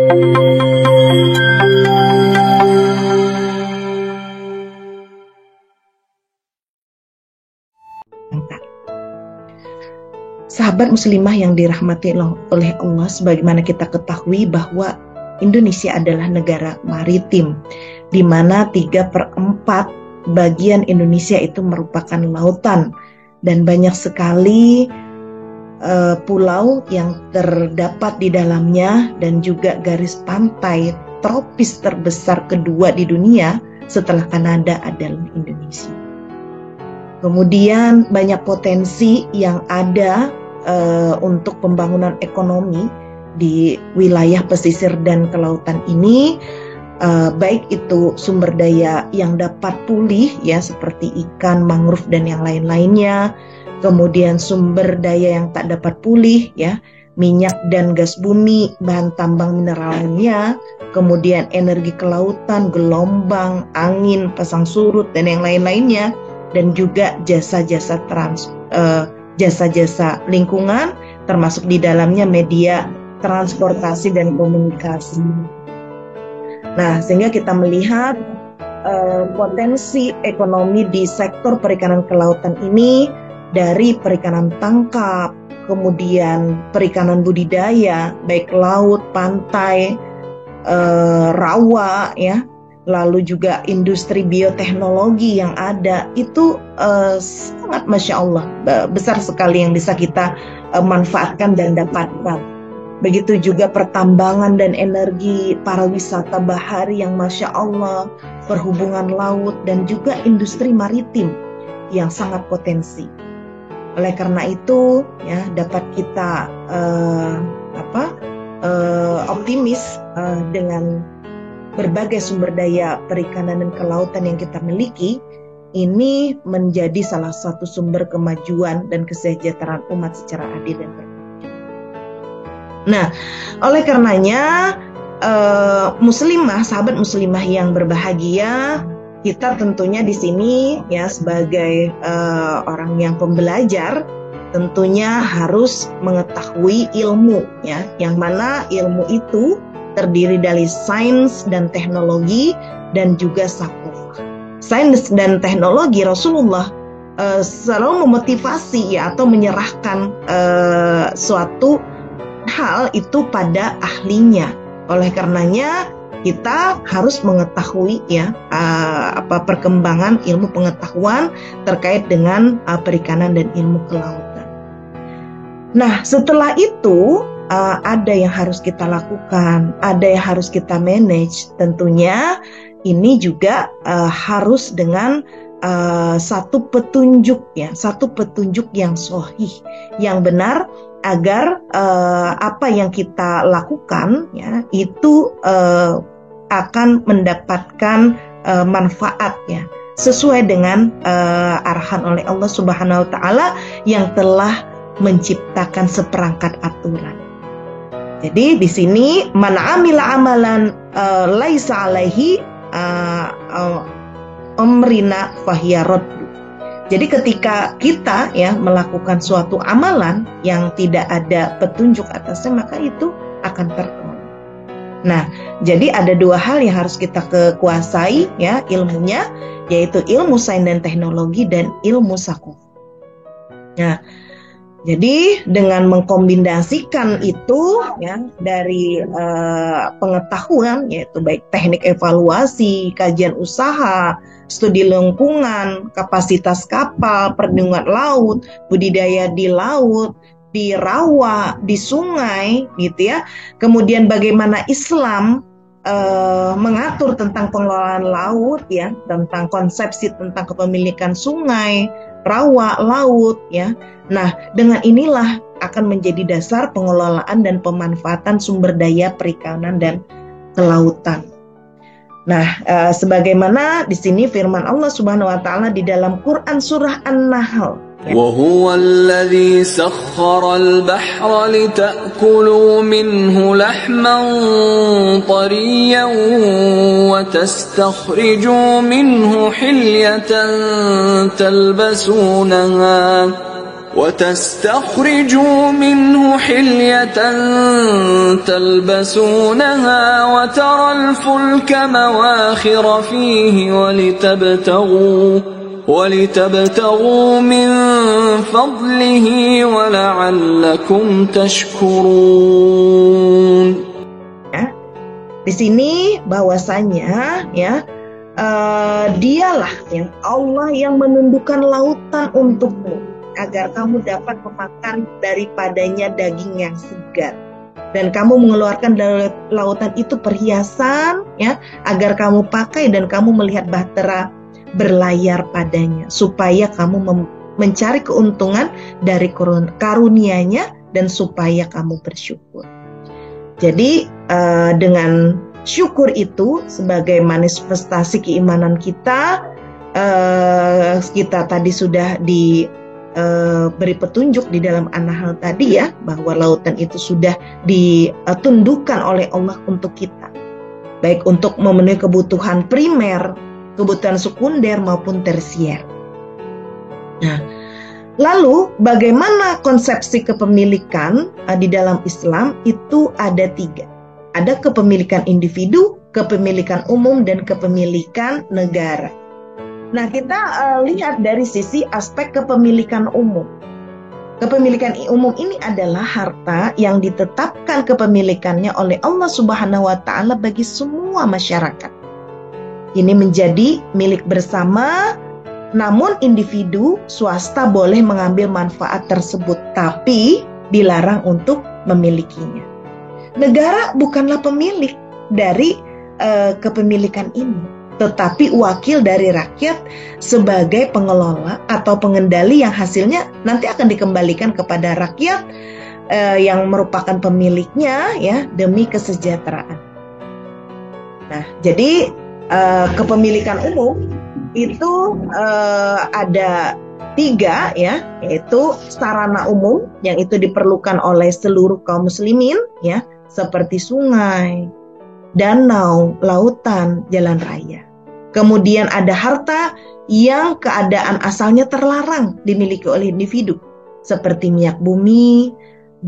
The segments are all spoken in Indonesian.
Sahabat muslimah yang dirahmati oleh Allah, sebagaimana kita ketahui bahwa Indonesia adalah negara maritim, di mana 3/4 bagian Indonesia itu merupakan lautan, dan banyak sekali pulau yang terdapat di dalamnya, dan juga garis pantai tropis terbesar kedua di dunia setelah Kanada adalah Indonesia. Kemudian banyak potensi yang ada untuk pembangunan ekonomi di wilayah pesisir dan kelautan ini, baik itu sumber daya yang dapat pulih ya seperti ikan, mangrove dan yang lain-lainnya, kemudian sumber daya yang tak dapat pulih ya, minyak dan gas bumi, bahan tambang mineral lainnya, kemudian energi kelautan, gelombang, angin, pasang surut dan yang lain-lainnya, dan juga jasa-jasa jasa-jasa lingkungan, termasuk di dalamnya media transportasi dan komunikasi. Nah, sehingga kita melihat potensi ekonomi di sektor perikanan kelautan ini dari perikanan tangkap, kemudian perikanan budidaya, baik laut, pantai, rawa, ya, lalu juga industri bioteknologi yang ada, itu sangat Masya Allah, besar sekali yang bisa kita manfaatkan dan dapatkan. Begitu juga pertambangan dan energi, pariwisata bahari yang Masya Allah, perhubungan laut, dan juga industri maritim yang sangat potensi. Oleh karena itu, ya, dapat kita optimis dengan berbagai sumber daya perikanan dan kelautan yang kita miliki, ini menjadi salah satu sumber kemajuan dan kesejahteraan umat secara adil dan berkelanjutan. Nah, oleh karenanya muslimah, sahabat muslimah yang berbahagia, kita tentunya di sini ya sebagai orang yang pembelajar tentunya harus mengetahui ilmu ya, yang mana ilmu itu terdiri dari sains dan teknologi dan juga sakofah. Sains dan teknologi, Rasulullah selalu memotivasi ya atau menyerahkan suatu hal itu pada ahlinya. Oleh karenanya kita harus mengetahui ya perkembangan ilmu pengetahuan terkait dengan perikanan dan ilmu kelautan. Nah, setelah itu ada yang harus kita lakukan, ada yang harus kita manage. Tentunya ini juga harus dengan satu petunjuk ya, satu petunjuk yang sahih, yang benar, agar apa yang kita lakukan ya itu akan mendapatkan manfaat ya, sesuai dengan arahan oleh Allah Subhanahu wa taala yang telah menciptakan seperangkat aturan. Jadi di sini man amila amalan laisa alaihi amrina fahiya raddu. Jadi ketika kita ya melakukan suatu amalan yang tidak ada petunjuk atasnya, maka itu akan tertolak. Nah, jadi ada dua hal yang harus kita kuasai ya ilmunya, yaitu ilmu sains dan teknologi dan ilmu sakofah. Nah, jadi dengan mengkombinasikan itu ya dari pengetahuan, yaitu baik teknik evaluasi, kajian usaha, studi lingkungan, kapasitas kapal, perlindungan laut, budidaya di laut, di rawa, di sungai, gitu ya. Kemudian bagaimana Islam mengatur tentang pengelolaan laut, ya, tentang konsepsi tentang kepemilikan sungai, rawa, laut, ya. Nah, dengan inilah akan menjadi dasar pengelolaan dan pemanfaatan sumber daya perikanan dan kelautan. Nah, sebagaimana di sini firman Allah Subhanahu wa taala di dalam Quran surah An-Nahl. وَهُوَ الَّذِي سَخَّرَ الْبَحْرَ لِتَأْكُلُوا مِنْهُ لَحْمًا طَرِيًّا وَتَسْتَخْرِجُوا مِنْهُ حِلْيَةً تَلْبَسُونَهَا وتستخرجوا منه حلية تلبسونها وترى الفلك مواخر فيه ولتبتغوا من فضله ولعلكم تشكرون. Di sini bahwasanya ya dialah yang Allah yang menundukkan lautan untukmu agar kamu dapat memakan daripadanya daging yang segar, dan kamu mengeluarkan dari lautan itu perhiasan ya agar kamu pakai dan kamu melihat bahtera berlayar padanya, supaya kamu mencari keuntungan dari karunia-Nya dan supaya kamu bersyukur. Jadi dengan syukur itu sebagai manifestasi keimanan kita, kita tadi sudah diberi petunjuk di dalam An-Nahl tadi ya, bahwa lautan itu sudah ditundukkan oleh Allah untuk kita, baik untuk memenuhi kebutuhan primer, kebutuhan sekunder maupun tersier. Nah, lalu bagaimana konsepsi kepemilikan di dalam Islam? Itu ada 3. Ada kepemilikan individu, kepemilikan umum, dan kepemilikan negara. Nah, kita lihat dari sisi aspek kepemilikan umum. Kepemilikan umum ini adalah harta yang ditetapkan kepemilikannya oleh Allah Subhanahu wa Ta'ala bagi semua masyarakat. Ini menjadi milik bersama. Namun individu swasta boleh mengambil manfaat tersebut, tapi dilarang untuk memilikinya. Negara bukanlah pemilik dari kepemilikan ini, tetapi wakil dari rakyat sebagai pengelola atau pengendali yang hasilnya nanti akan dikembalikan kepada rakyat yang merupakan pemiliknya ya, demi kesejahteraan. Nah, jadi kepemilikan umum itu ada 3 ya, yaitu sarana umum yang itu diperlukan oleh seluruh kaum muslimin ya, seperti sungai, danau, lautan, jalan raya. Kemudian ada harta yang keadaan asalnya terlarang dimiliki oleh individu, seperti minyak bumi,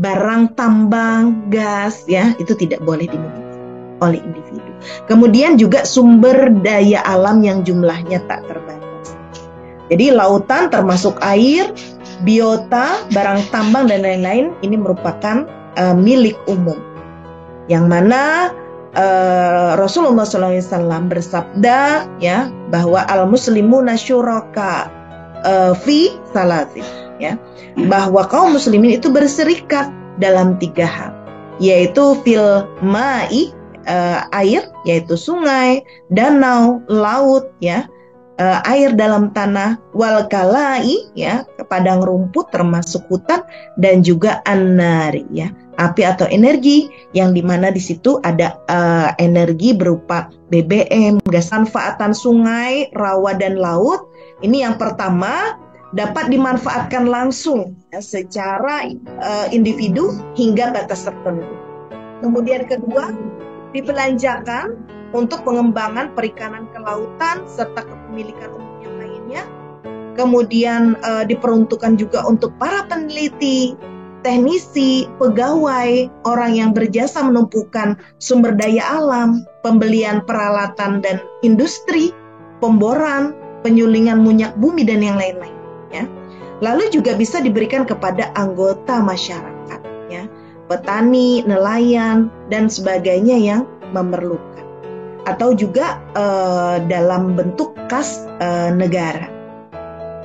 barang tambang, gas ya, itu tidak boleh dimiliki oleh individu. Kemudian juga sumber daya alam yang jumlahnya tak terbatas. Jadi lautan termasuk air, biota, barang tambang dan lain-lain ini merupakan milik umum. Yang mana Rasulullah SAW bersabda ya, bahwa al-muslimuna syuraka fi salatin ya, bahwa kaum muslimin itu berserikat dalam 3 hal, yaitu fil ma'i, air, yaitu sungai, danau, laut ya, air dalam tanah, wal kalai ya, padang rumput termasuk hutan, dan juga an-nari ya, api atau energi, yang dimana di situ ada energi berupa BBM, gas. Manfaatan sungai, rawa dan laut ini yang pertama dapat dimanfaatkan langsung ya, secara individu hingga batas tertentu. Kemudian kedua, dibelanjakan untuk pengembangan perikanan kelautan serta kepemilikan umum yang lainnya. Kemudian diperuntukkan juga untuk para peneliti, teknisi, pegawai, orang yang berjasa menumpukan sumber daya alam, pembelian peralatan dan industri, pemboran, penyulingan minyak bumi dan yang lain-lain ya. Lalu juga bisa diberikan kepada anggota masyarakat ya, petani, nelayan, dan sebagainya yang memerlukan, atau juga dalam bentuk kas negara.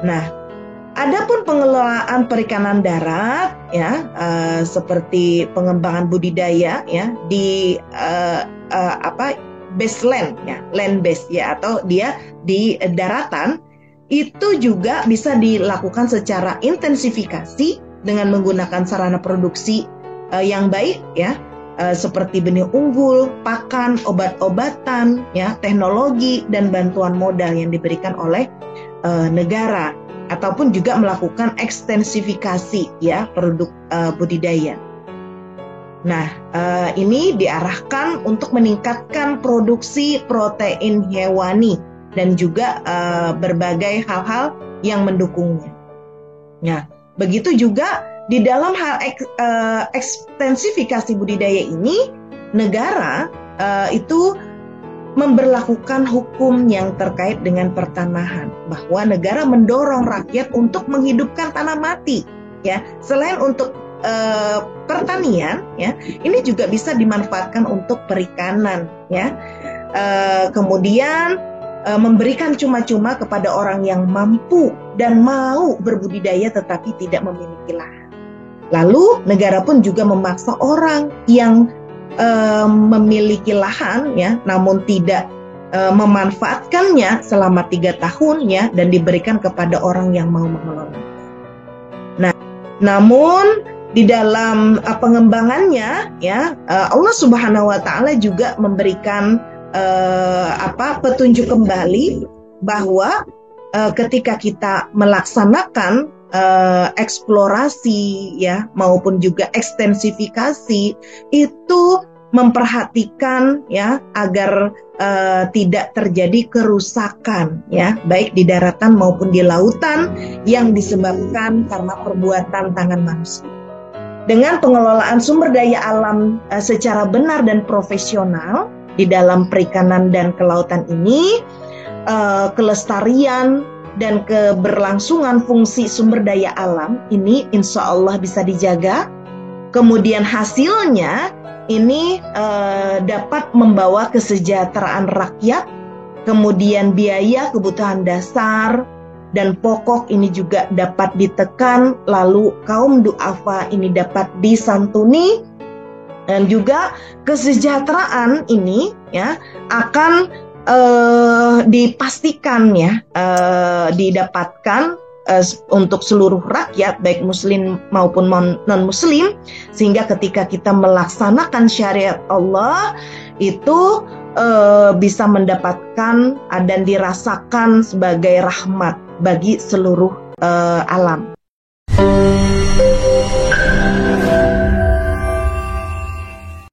Nah, adapun pengelolaan perikanan darat ya, seperti pengembangan budidaya ya di base land ya, land base ya, atau dia di daratan, itu juga bisa dilakukan secara intensifikasi dengan menggunakan sarana produksi yang baik ya, seperti benih unggul, pakan, obat-obatan ya, teknologi dan bantuan modal yang diberikan oleh negara, ataupun juga melakukan ekstensifikasi ya produk budidaya. Nah, ini diarahkan untuk meningkatkan produksi protein hewani dan juga berbagai hal-hal yang mendukungnya. Nah, Begitu juga di dalam hal ekstensifikasi budidaya ini, negara itu memberlakukan hukum yang terkait dengan pertanahan, bahwa negara mendorong rakyat untuk menghidupkan tanah mati, ya. Selain untuk pertanian, ya, ini juga bisa dimanfaatkan untuk perikanan, ya. Kemudian memberikan cuma-cuma kepada orang yang mampu dan mau berbudidaya tetapi tidak memiliki lahan. Lalu negara pun juga memaksa orang yang memiliki lahan, ya, namun tidak memanfaatkannya selama 3 tahun, ya, dan diberikan kepada orang yang mau mengelola. Nah, namun di dalam pengembangannya, ya, Allah Subhanahu Wa Taala juga memberikan petunjuk kembali bahwa ketika kita melaksanakan eksplorasi, ya, maupun juga ekstensifikasi, itu memperhatikan, ya, agar tidak terjadi kerusakan, ya, baik di daratan maupun di lautan yang disebabkan karena perbuatan tangan manusia. Dengan pengelolaan sumber daya alam secara benar dan profesional di dalam perikanan dan kelautan ini, kelestarian dan keberlangsungan fungsi sumber daya alam ini insya Allah bisa dijaga. Kemudian hasilnya ini dapat membawa kesejahteraan rakyat, kemudian biaya kebutuhan dasar dan pokok ini juga dapat ditekan, lalu kaum du'afa ini dapat disantuni, dan juga kesejahteraan ini, ya, akan dipastikan, ya, didapatkan untuk seluruh rakyat baik muslim maupun non muslim, sehingga ketika kita melaksanakan syariat Allah itu bisa mendapatkan dan dirasakan sebagai rahmat bagi seluruh alam.